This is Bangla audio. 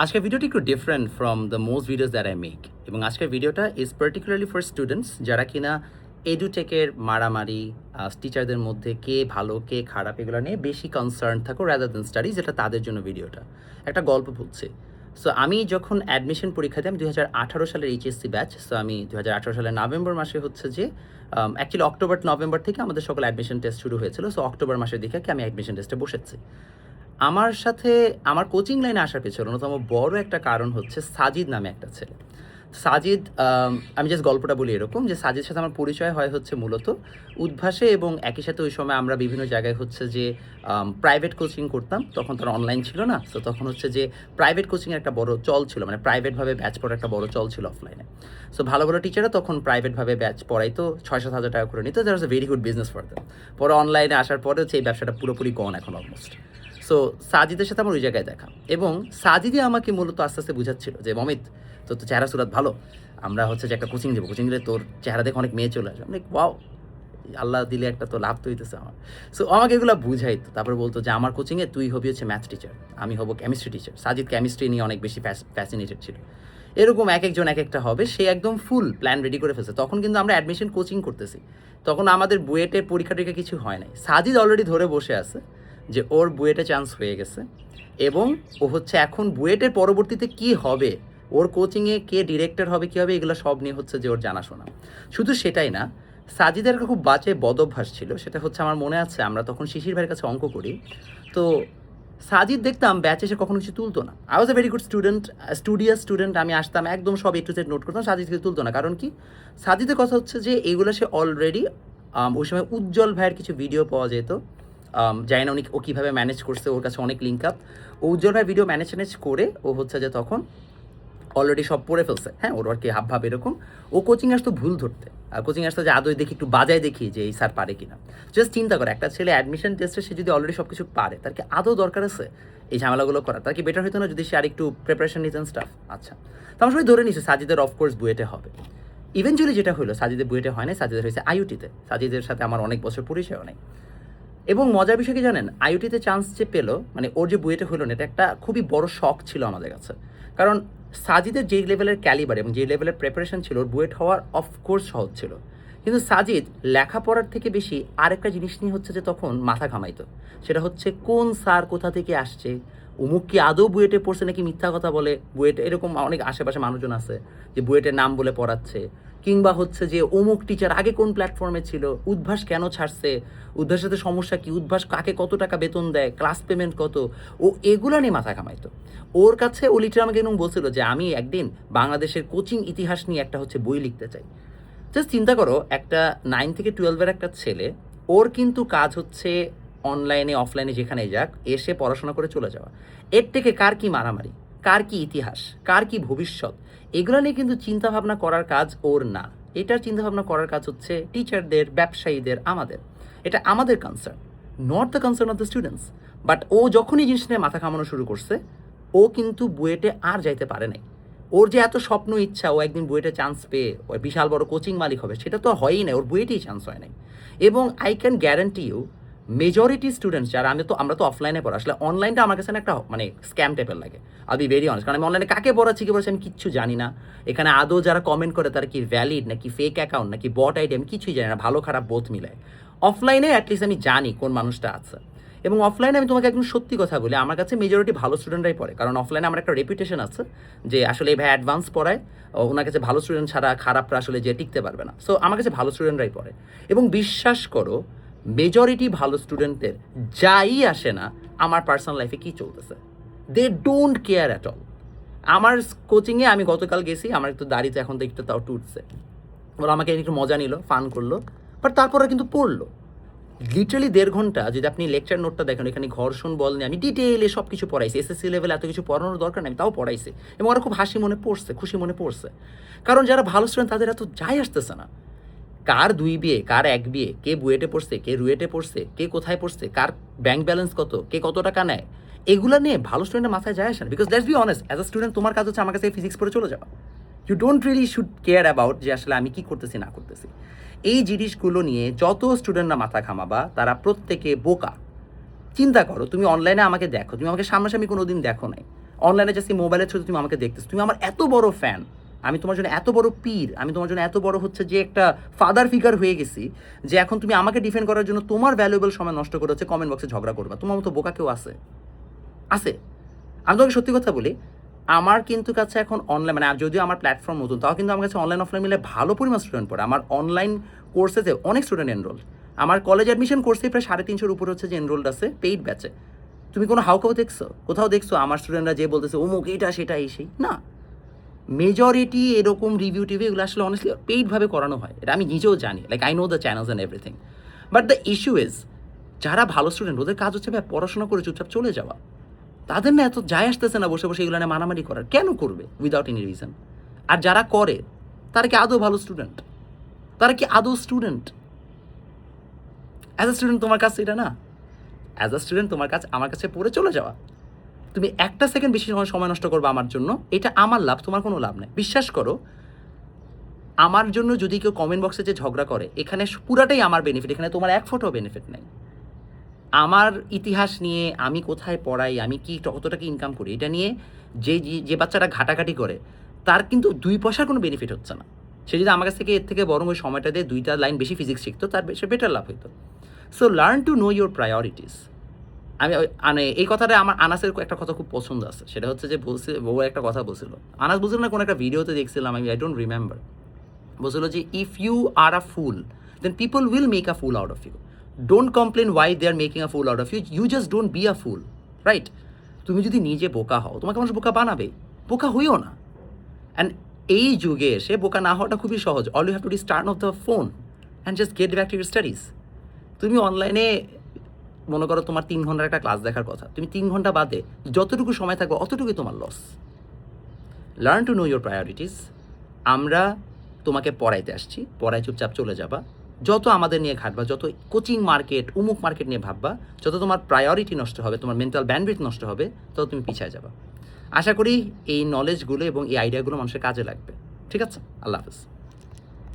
আজকের ভিডিওটি একটু different from the most videos that I make এবং আজকের ভিডিওটা ইজ পার্টিকুলারলি ফর স্টুডেন্টস যারা কিনা এডুটেকের মারামারি টিচারদের মধ্যে কে ভালো কে খারাপ এগুলো নিয়ে বেশি কনসার্ন থাকো রাদার দেন স্টাডিজ, এটা তাদের জন্য ভিডিওটা। একটা গল্প বলছি। সো আমি যখন অ্যাডমিশন পরীক্ষা দিই, আমি 2018 সালের এইচএসসি ব্যাচ। সো আমি 2018 সালের নভেম্বর মাসে হচ্ছে যে অ্যাকচুয়ালি অক্টোবর নভেম্বর থেকে আমাদের সকল অ্যাডমিশন টেস্ট শুরু হয়েছিল। সো অক্টোবর মাসের দিকে আমি অ্যাডমিশন টেস্টে বসেছি। আমার সাথে আমার কোচিং লাইনে আসার পেছনে অন্যতম বড় একটা কারণ হচ্ছে সাজিদ নামে একটা ছেলে। সাজিদ, আমি জাস্ট গল্পটা বলি এরকম যে সাজিদের সাথে আমার পরিচয় হয় হচ্ছে মূলত উদ্ভাসে, এবং একই সাথে ওই সময় আমরা বিভিন্ন জায়গায় হচ্ছে যে প্রাইভেট কোচিং করতাম। তখন তার অনলাইন ছিল না, তো তখন হচ্ছে যে প্রাইভেট কোচিংয়ের একটা বড় চল ছিল, মানে প্রাইভেটভাবে ব্যাচ পড়ার একটা বড় চল ছিল অফলাইনে। সো ভালো ভালো টিচাররা তখন প্রাইভেটভাবে ব্যাচ পড়াইতো, 6-7 হাজার টাকা করে নিত। That was a very good business for them. পরে অনলাইনে আসার পরে হচ্ছে এই ব্যবসাটা পুরোপুরি গন এখন অলমোস্ট। সো সাজিদের সাথে আমার ওই জায়গায় দেখা, এবং সাজিদই আমাকে মূলত আস্তে আস্তে বুঝাচ্ছিল যে অমিত, তোর তো চেহারা সুরাত ভালো, আমরা হচ্ছে যে একটা কোচিং দেবো, কোচিং দিলে তোর চেহারা দেখে অনেক মেয়ে চলে আসবে। আমি ওয়াও, আল্লাহ দিলে একটা তো লাভ তো হইতেছে আমার। সো আমাকে এগুলো বুঝাইতো, তারপরে বলতো যে আমার কোচিংয়ে তুই হবি হচ্ছে ম্যাথ টিচার, আমি হবো কেমিস্ট্রি টিচার। সাজিদ কেমিস্ট্রি নিয়ে অনেক বেশি ফ্যাসিনেটেড ছিল। এরকম এক একজন এক একটা হবে, সে একদম ফুল প্ল্যান রেডি করে ফেলছে। তখন কিন্তু আমরা অ্যাডমিশন কোচিং করতেছি, তখন আমাদের বুয়েটের পরীক্ষা টরীক্ষা কিছু হয় নাই। সাজিদ অলরেডি ধরে বসে আছে যে ওর বুয়েটে চান্স হয়ে গেছে, এবং ও হচ্ছে এখন বুয়েটের পরবর্তীতে কি হবে, ওর কোচিংয়ে কে ডিরেক্টর হবে, কী হবে, এগুলো সব নিয়ে হচ্ছে যে ওর জানাশোনা। শুধু সেটাই না, সাজিদের একটা খুব বাজে বদভ্যাস ছিল, সেটা হচ্ছে আমার মনে আছে আমরা তখন শিশির ভাইয়ের কাছে অঙ্ক করি। তো সাজিদ দেখতাম ব্যাচ এসে কখনো কিছু তুলতো না। I was a very good student, studious student. আমি আসতাম একদম সব A to Z নোট করতাম, সাজিদ কিছু তুলতো না। কারণ কি, সাজিদের কথা হচ্ছে যে এগুলো সে অলরেডি ওই সময় উজ্জ্বল ভাইয়ের কিছু ভিডিও পাওয়া যেত, জানি না উনি ও কীভাবে ম্যানেজ করছে, ওর কাছে অনেক লিঙ্ক আপ। উজ্জ্বল ভাই ভিডিও ম্যানেজ করে ও হচ্ছে যে তখন অলরেডি সব পড়ে ফেলছে। হ্যাঁ, ওর আর কি হাব ভাব এরকম। ও কোচিং আসতো ভুল ধরতে, আর কোচিং আসতো যে আদৌ দেখি একটু বাজায় দেখি যে এই স্যার পারে কিনা। জাস্ট চিন্তা করে, একটা ছেলে অ্যাডমিশন টেস্টে সে যদি অলরেডি সব কিছু পারে, তার কি আদৌ দরকার আছে এই ঝামেলাগুলো করা? তার কি বেটার হতো না যদি সে আর একটু প্রিপারেশন নিতেন স্টাফ? আচ্ছা, তো আমার সবাই ধরে নিচ্ছে সাজিদের অফকোর্স বুয়েটে হবে। ইভেনচুয়ালি যেটা হলো, সাজিদের বুয়েটে হয় না, সাজিদের হয়েছে আইউটিতে। সাজিদের সাথে আমার অনেক বছর পরিচয়ও নেই। এবং মজার বিষয় কি জানেন, আইউটিতে চান্স যে পেলো, মানে ওর যে বুয়েটে হলো না, এটা একটা খুবই বড় শখ ছিল আমাদের কাছে। কারণ সাজিদের যেই লেভেলের ক্যালিবার এবং যেই লেভেলের প্রিপারেশন ছিল, ওর বুয়েট হওয়ার অফকোর্স সহজ ছিল। কিন্তু সাজিদ লেখাপড়ার থেকে বেশি আরেকটা জিনিস নিয়ে হচ্ছে যে তখন মাথা ঘামাইতো। সেটা হচ্ছে কোন স্যার কোথা থেকে আসছে, অমুক কি আদৌ বুয়েটে পড়ছে নাকি মিথ্যা কথা বলে। বুয়েটে এরকম অনেক আশেপাশে মানুষজন আছে যে বুয়েটের নাম বলে পড়াচ্ছে, কিংবা হচ্ছে যে অমুক টিচার আগে কোন প্ল্যাটফর্মে ছিল, উদ্ভাস কেন ছাড়ছে, উদ্ভাসের সাথে সমস্যা কি, উদ্ভাস কাকে কত টাকা বেতন দেয়, ক্লাস পেমেন্ট কত, ও এগুলো নিয়ে মাথা ঘামাইতো। ওর কাছে ও লিটার আমাকে এরকম বলছিল যে আমি একদিন বাংলাদেশের কোচিং ইতিহাস নিয়ে একটা হচ্ছে বই লিখতে চাই। জাস্ট চিন্তা করো, একটা 9 থেকে 12-এর একটা ছেলে, ওর কিন্তু কাজ হচ্ছে অনলাইনে অফলাইনে যেখানেই যাক এসে পড়াশোনা করে চলে যাওয়া। এর থেকে কার কি মারামারি, কার কি ইতিহাস, কার কি ভবিষ্যৎ, এগুলো নিয়ে কিন্তু চিন্তাভাবনা করার কাজ ওর না। এটার চিন্তাভাবনা করার কাজ হচ্ছে টিচারদের, ব্যবসায়ীদের, আমাদের। এটা আমাদের concern, not the concern of the students. But ও যখনই জিনিস নিয়ে মাথা কামানো শুরু করছে, ও কিন্তু বুয়েটে আর যাইতে পারে নাই। ওর যে এত স্বপ্ন ইচ্ছা ও একদিন বুয়েটে চান্স পেয়ে ওই বিশাল বড় কোচিং মালিক হবে, সেটা তো হয়ই না, ওর বুয়েটেই চান্স হয় নাই। এবং I can guarantee you, majority students যারা, আমরা তো অফলাইনে পড়া, আসলে অনলাইনটা আমার কাছে একটা মানে স্ক্যাম টাইপের লাগে। আই বি ভেরি অনেস্ট, কারণ আমি অনলাইনে কাকে পড়াচ্ছি কি পড়াচ্ছি আমি কিচ্ছু জানি না। এখানে আদৌ যারা কমেন্ট করে তারা কি ভ্যালিড নাকি ফেক অ্যাকাউন্ট নাকি বট আইডি আমি কিছুই জানি না, ভালো খারাপ বোধ মিলায়। অফলাইনে অ্যাটলিস্ট আমি জানি কোন মানুষটা আছে। এবং অফলাইনে আমি তোমাকে একদম সত্যি কথা বলি, আমার কাছে মেজরিটি ভালো স্টুডেন্টরাই পড়ে, কারণ অফলাইনে আমার একটা রেপুটেশন আছে যে আসলে এই ভাই অ্যাডভান্স পড়ায়, ওনার কাছে ভালো স্টুডেন্ট ছাড়া খারাপরা আসলে যে টিকতে পারবে না। সো আমার কাছে ভালো স্টুডেন্টরাই পড়ে, এবং বিশ্বাস করো মেজরিটি ভালো স্টুডেন্টদের যাই আসে না আমার পার্সোনাল লাইফে কী চলতেছে, they don't care at all. আমার কোচিংয়ে আমি গতকাল গেছি, আমার একটু দাড়িতে এখন তো একটু তাও টুটছে, ওরা আমাকে একটু মজা নিল, ফান করলো, বাট তারপরে কিন্তু পড়লো। লিটারালি 1.5 ঘন্টা যদি আপনি লেকচার নোটটা দেখেন, এখানে ঘর্ষণ বল নিয়ে আমি ডিটেইলে সব কিছু পড়াইছি। এসএসসি লেভেলে এত কিছু পড়ানোর দরকার নেই, আমি তাও পড়াইছি, এবং ওরা খুব হাসি মনে পড়ছে, খুশি মনে পড়ছে। কারণ যারা ভালো স্টুডেন্ট তাদের এত যাই আসতেছে না কার 2 বিয়ে, কার 1 বিয়ে, কে বুয়েটে পড়ছে, কে রুয়েটে পড়ছে, কে কোথায় পড়ছে, কার ব্যাংক ব্যালেন্স কত, কে কত টাকা নেয়, এগুলো নিয়ে ভালো স্টুডেন্টের মাথায় যায় আসে না। Because let's be honest, as a student তোমার কাজ হচ্ছে আমার কাছে ফিজিক্স পড়ে চলে যাওয়া। You don't really should care about যে আসলে আমি কী করতেছি না করতেছি। এই জিনিসগুলো নিয়ে যত স্টুডেন্টরা মাথা ঘামাবা তারা প্রত্যেকে বোকা। চিন্তা করো, তুমি অনলাইনে আমাকে দেখো, তুমি আমাকে সামনাসামনি কোনো দিন দেখো নাই, অনলাইনে জাস্ট মোবাইলের থ্রুতে তুমি আমাকে দেখতেছো, তুমি আমার এত বড় ফ্যান, আমি তোমার জন্য এত বড় পীর, আমি তোমার জন্য এত বড় হচ্ছে যে একটা ফাদার ফিগার হয়ে গেছি যে এখন তুমি আমাকে ডিফেন্ড করার জন্য তোমার ভ্যালুয়েবল সময় নষ্ট করে হচ্ছে কমেন্ট বক্সে ঝগড়া করবা। তোমার মতো বোকা কেউ আছে? আছে? আমি তোমাকে সত্যি কথা বলি, আমার কিন্তু কাছে এখন অনলাইন মানে আর যদিও আমার প্ল্যাটফর্ম নতুন, তাও কিন্তু আমার কাছে অনলাইন অফলাইন মিলে ভালো পরিমাণ স্টুডেন্ট পড়ে। আমার অনলাইন কোর্সেতে অনেক স্টুডেন্ট এনরোল, আমার কলেজ অ্যাডমিশন কোর্সে প্রায় 350-এর উপর হচ্ছে যে এনরোল্ড আছে পেইড ব্যাচে। তুমি কোনো হাউকাও দেখছো? কোথাও দেখছো আমার স্টুডেন্টরা যে বলতেছে অমুক এইটা সেটা এই সেই? না, মেজরিটি এরকম রিভিউ টিভিউ এগুলো আসলে অনেস্টলি পেইডভাবে করানো হয়, এটা আমি নিজেও জানি, like I know the channels and everything. But the issue is যারা ভালো স্টুডেন্ট ওদের কাজ হচ্ছে ভাই পড়াশোনা করে চুপচাপ চলে যাওয়া। তাদের না এত যায় আসতেছে না বসে বসে এগুলো নিয়ে মারামারি করার, কেন করবে উইদাউট এনি রিজন? আর যারা করে তারা কি আদৌ ভালো স্টুডেন্ট? তারা কি আদৌ স্টুডেন্ট? অ্যাজ আ স্টুডেন্ট তোমার কাছে এটা না, অ্যাজ আ স্টুডেন্ট তোমার কাছে আমার কাছে পড়ে চলে যাওয়া, তুমি একটা সেকেন্ড বেশি সময় নষ্ট করবে আমার জন্য, এটা আমার লাভ, তোমার কোনো লাভ নেই। বিশ্বাস করো, আমার জন্য যদি কেউ কমেন্ট বক্সে যে ঝগড়া করে এখানে পুরাটাই আমার বেনিফিট, এখানে তোমার এক ফোঁটাও বেনিফিট নেই। আমার ইতিহাস নিয়ে, আমি কোথায় পড়াই, আমি কি কতটা কি ইনকাম করি, এটা নিয়ে যে যে বাচ্চাটা ঘাটাঘাটি করে তার কিন্তু 2 পয়সার কোনো বেনিফিট হচ্ছে না। সে যদি আমার কাছ থেকে এর থেকে বরং ওই সময়টা দিয়ে 2টা লাইন বেশি ফিজিক্স শিখতো, তার বেশি বেটার লাভ হইতো। So learn to know your priorities. আমি মানে এই কথাটা আমার আনাসের একটা কথা খুব পছন্দ আছে, সেটা হচ্ছে যে বলছে ও একটা কথা বলছিল, আনাস বলছিল না কোনো একটা ভিডিওতে দেখছিলাম আমি, আই ডোন্ট রিমেম্বার, বলছিল যে if you are a fool then people will make a fool out of you, don't complain why they are making a fool out of you, you just don't be a fool, right? তুমি যদি নিজে বোকা হও তোমাকে মানুষ বোকা বানাবে, বোকা হইও না। অ্যান্ড এই যুগে এসে বোকা না হওয়াটা খুবই সহজ, all you have to do is turn off the phone and just get back to your studies. তুমি অনলাইনে মনে করো তোমার 3 ঘন্টার একটা ক্লাস দেখার কথা, তুমি 3 ঘন্টা বাদে যতটুকু সময় থাকবে অতটুকুই তোমার loss. Learn to know your priorities. আমরা তোমাকে পড়াইতে আসছি, পড়ায় চুপচাপ চলে যাবা। যত আমাদের নিয়ে ঘাটবা, যত কোচিং মার্কেট উমুক মার্কেট নিয়ে ভাববা, যত তোমার প্রায়োরিটি নষ্ট হবে, তোমার মেন্টাল ব্যান্ডউইথ নষ্ট হবে, তত তুমি পিছিয়ে যাবা। আশা করি এই নলেজগুলো এবং এই আইডিয়াগুলো মানুষের কাজে লাগবে। ঠিক আছে, আল্লাহ হাফেজ।